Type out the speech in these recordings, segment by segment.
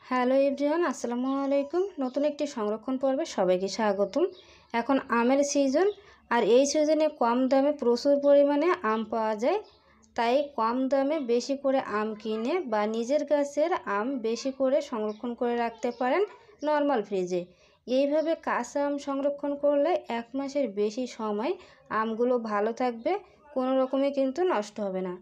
Hello everyone, আসসালামু আলাইকুম। নতুন একটি সংরক্ষণ পর্বে সবাইকে স্বাগতম। এখন আমের সিজন, আর এই সিজনে কম দামে প্রচুর পরিমাণে আম পাওয়া যায়। তাই কম দামে বেশি করে আম কিনে বা নিজের গাছের আম বেশি করে সংরক্ষণ করে রাখতে পারেন নর্মাল ফ্রিজে। এইভাবে কাঁচা আম সংরক্ষণ করলে 1 মাসের বেশি সময় আমগুলো ভালো থাকবে, কোনো রকমই কিন্তু নষ্ট হবে না।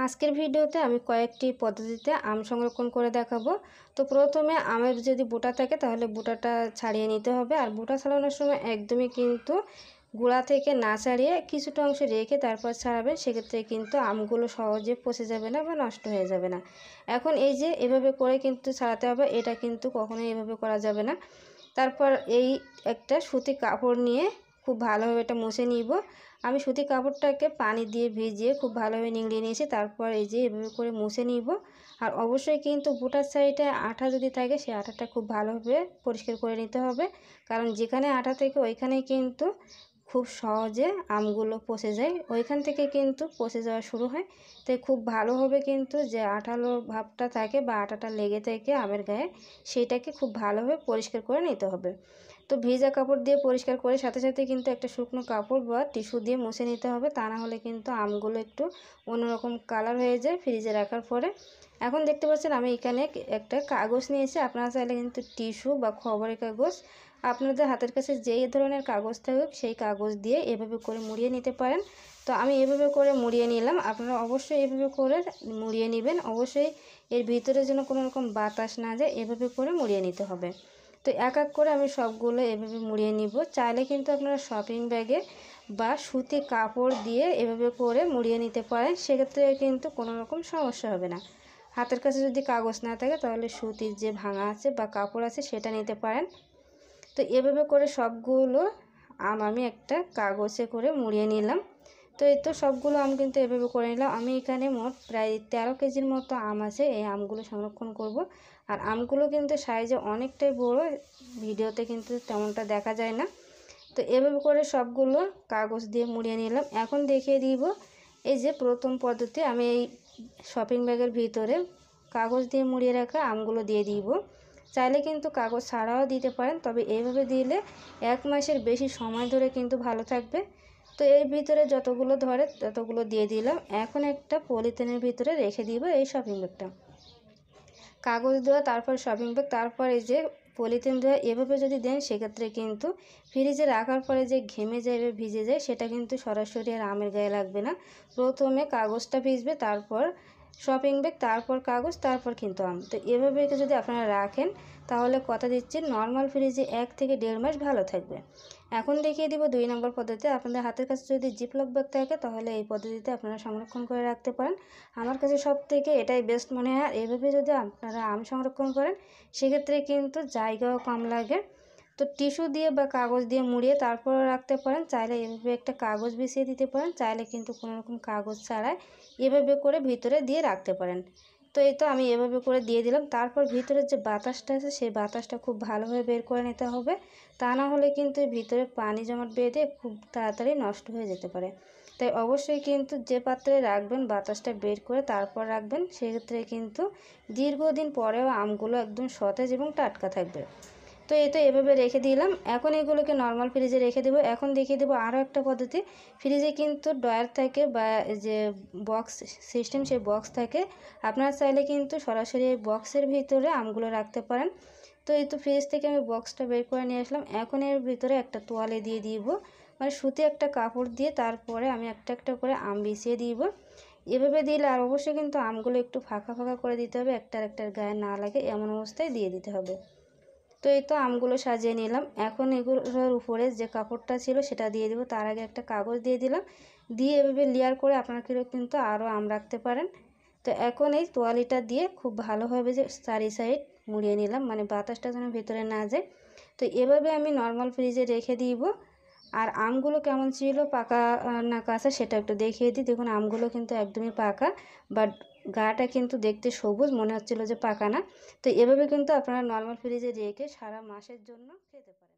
আজকের ভিডিওতে আমি কয়েকটি পদ্ধতিতে আম সংরক্ষণ করে দেখাবো। তো প্রথমে আমের যদি বোটা থাকে তাহলে বোটাটা ছাড়িয়ে নিতে হবে, আর বোটা ছাড়ানোর সময় একদমই কিন্তু গোড়া থেকে না ছাড়িয়ে কিছুটা অংশ রেখে তারপর ছাড়াবেন। সেক্ষেত্রে কিন্তু আমগুলো সহজে পচে যাবে না বা নষ্ট হয়ে যাবে না। এখন এই যে এভাবে করে কিন্তু ছাড়াতে হবে, এটা কিন্তু কখনোই এভাবে করা যাবে না। তারপর এই একটা সুতি কাপড় নিয়ে খুব ভালোভাবে এটা মুছে নিব। আমি সুতি কাপড়টাকে পানি দিয়ে ভিজিয়ে খুব ভালোভাবে নিংড়িয়ে নিয়েছি। তারপর এই যে এভাবে করে মুছে নিব। আর অবশ্যই কিন্তু বুটার সাইডে আঠা যদি থাকে সেই আঠাটা খুব ভালোভাবে পরিষ্কার করে নিতে হবে, কারণ যেখানে আঠা থাকে ওইখানেই কিন্তু খুব সহজে আমগুলো পচে যায়, ওইখান থেকে কিন্তু পচে যাওয়া শুরু হয়। তাই খুব ভালোভাবে কিন্তু যে আঠালো ভাবটা থাকে বা আঠাটা লেগে থাকে আমের গায়ে, সেইটাকে খুব ভালোভাবে পরিষ্কার করে নিতে হবে। তো ভিজা কাপড় দিয়ে পরিষ্কার করে সাথে সাথে কিন্তু একটা শুকনো কাপড় বা টিস্যু দিয়ে মুছে নিতে হবে, তা না হলে কিন্তু আমগুলো একটু অন্যরকম কালার হয়ে যায় ফ্রিজে রাখার পরে। এখন দেখতে পাচ্ছেন আমি এখানে একটা কাগজ নিয়েছি। আপনারা চাইলে কিন্তু টিস্যু বা খবরের কাগজ, আপনাদের হাতের কাছে যেই ধরনের কাগজ থাকুক সেই কাগজ দিয়ে এভাবে করে মুড়িয়ে নিতে পারেন। তো আমি এভাবে করে মুড়িয়ে নিলাম, আপনারা অবশ্যই এভাবে করে মুড়িয়ে নেবেন। অবশ্যই এর ভিতরে যেন কোনো রকম বাতাস না যায়, এভাবে করে মুড়িয়ে নিতে হবে। তো এক এক করে আমি সবগুলো এভাবে মুড়িয়ে নিব। চাইলে কিন্তু আপনারা শপিং ব্যাগে বা সুতি কাপড় দিয়ে এভাবে করে মুড়িয়ে নিতে পারেন, সেক্ষেত্রে কিন্তু কোনো রকম সমস্যা হবে না। হাতের কাছে যদি কাগজ না থাকে তাহলে সুতির যে ভাঙা আছে বা কাপড় আছে সেটা নিতে পারেন। তো এভাবে করে সবগুলো আম আমি একটা কাগজে করে মুড়িয়ে নিলাম। তো এই তো সবগুলো আম কিন্তু এভাবে করে নিলাম। আমি এখানে মোট প্রায় 13 কেজির মতো আম আছে, এই আমগুলো সংরক্ষণ করব। আর আমগুলো কিন্তু সাইজে অনেকটাই বড়, ভিডিওতে কিন্তু তেমনটা দেখা যায় না। তো এভাবে করে সবগুলো কাগজ দিয়ে মুড়িয়ে নিলাম। এখন দেখিয়ে দিব এই যে প্রথম পদ্ধতি, আমি এই শপিং ব্যাগের ভিতরে কাগজ দিয়ে মুড়িয়ে রাখা আমগুলো দিয়ে দিব। চাইলে কিন্তু কাগজ ছাড়াও দিতে পারেন, তবে এইভাবে দিলে 1 মাসের বেশি সময় ধরে কিন্তু ভালো থাকবে। তো এর ভিতরে যতগুলো ধরে ততগুলো দিয়ে দিলাম। এখন একটা পলিথিনের ভিতরে রেখে দিব এই শপিং ব্যাগটা। কাগজ দেওয়া, তারপর শপিং ব্যাগ, তারপর এই যে পলিথিন দেওয়া, এভাবে যদি দেন সেক্ষেত্রে কিন্তু ফ্রিজে রাখার পরে যে ঘেমে যায় বা ভিজে যায় সেটা কিন্তু সরাসরি আর আমের গায়ে লাগবে না। প্রথমে কাগজটা ভিজবে, তারপর শপিং ব্যাগ, তারপর কাগজ, তারপর কিন্তু আম। তো এভাবে যদি আপনারা রাখেন তাহলে কথা দিচ্ছি নর্মাল ফ্রিজে 1 থেকে 1.5 মাস ভালো থাকবে। এখন দেখিয়ে দিব 2 নম্বর পদ্ধতি। আপনাদের হাতের কাছে যদি জিপলক ব্যাগ থাকে তাহলে এই পদ্ধতিতে আপনারা সংরক্ষণ করে রাখতে পারেন। আমার কাছে সব থেকে এটাই বেস্ট মনে হয়। এভাবে যদি আপনারা আম সংরক্ষণ করেন সেক্ষেত্রে কিন্তু জায়গাও কম লাগে। তো টিস্যু দিয়ে বা কাগজ দিয়ে মুড়িয়ে তারপরে রাখতে পারেন। চাইলে এভাবে একটা কাগজ বিছিয়ে দিতে পারেন, চাইলে কিন্তু কোনো রকম কাগজ ছাড়াই এভাবে করে ভিতরে দিয়ে রাখতে পারেন। তো এই তো আমি এভাবে করে দিয়ে দিলাম। তারপর ভিতরে যে বাতাসটা আছে সেই বাতাসটা খুব ভালোভাবে বের করে নিতে হবে, তা না হলে কিন্তু ভিতরে পানি জমাট বেঁধে খুব তাড়াতাড়ি নষ্ট হয়ে যেতে পারে। তাই অবশ্যই কিন্তু যে পাত্রে রাখবেন বাতাসটা বের করে তারপর রাখবেন, সেক্ষেত্রে কিন্তু দীর্ঘদিন পরেও আমগুলো একদম সতেজ এবং টাটকা থাকবে। তো এই তো এভাবে রেখে দিলাম। এখন এগুলোকে নর্মাল ফ্রিজে রেখে দেবো। এখন দেখিয়ে দেবো আরও একটা পদ্ধতি। ফ্রিজে কিন্তু ড্রয়ার থাকে বা যে বক্স সিস্টেম, সেই বক্স থাকে। আপনারা চাইলে কিন্তু সরাসরি এই বক্সের ভিতরে আমগুলো রাখতে পারেন। তো এই তো ফ্রিজ থেকে আমি বক্সটা বের করে নিয়ে আসলাম। এখন এর ভিতরে একটা তোয়ালে দিয়ে দিব, মানে সুতি একটা কাপড় দিয়ে তারপরে আমি একটা একটা করে আম বিছিয়ে দিব। এভাবে দিলে আর অবশ্যই কিন্তু আমগুলো একটু ফাঁকা ফাঁকা করে দিতে হবে, একটার একটার গায়ে না লাগে এমন অবস্থায় দিয়ে দিতে হবে। তো এই তো আমগুলো সাজিয়ে নিলাম। এখন এগুলোর উপরে যে কাপড়টা ছিল সেটা দিয়ে দিব, তার আগে একটা কাগজ দিয়ে দিলাম। দিয়ে এভাবে লেয়ার করে আপনারা কিন্তু আরও আম রাখতে পারেন। তো এখন এই তোয়ালিটা দিয়ে খুব ভালোভাবে যে চারি সাইড মুড়িয়ে নিলাম, মানে বাতাসটা যেন ভিতরে না যায়। তো এভাবে আমি নর্মাল ফ্রিজে রেখে দিব। আর আমগুলো কেমন ছিল, পাকা না কাঁচা, সেটা একটু দেখিয়ে দিই। দেখুন আমগুলো কিন্তু একদমই পাকা, বাট গাটা কিন্তু দেখতে সবুজ, মনে হচ্ছিল যে পাকা না। তো এভাবে কিন্তু আপনারা নর্মাল ফ্রিজে রেখে সারা মাসের জন্য খেতে পারেন।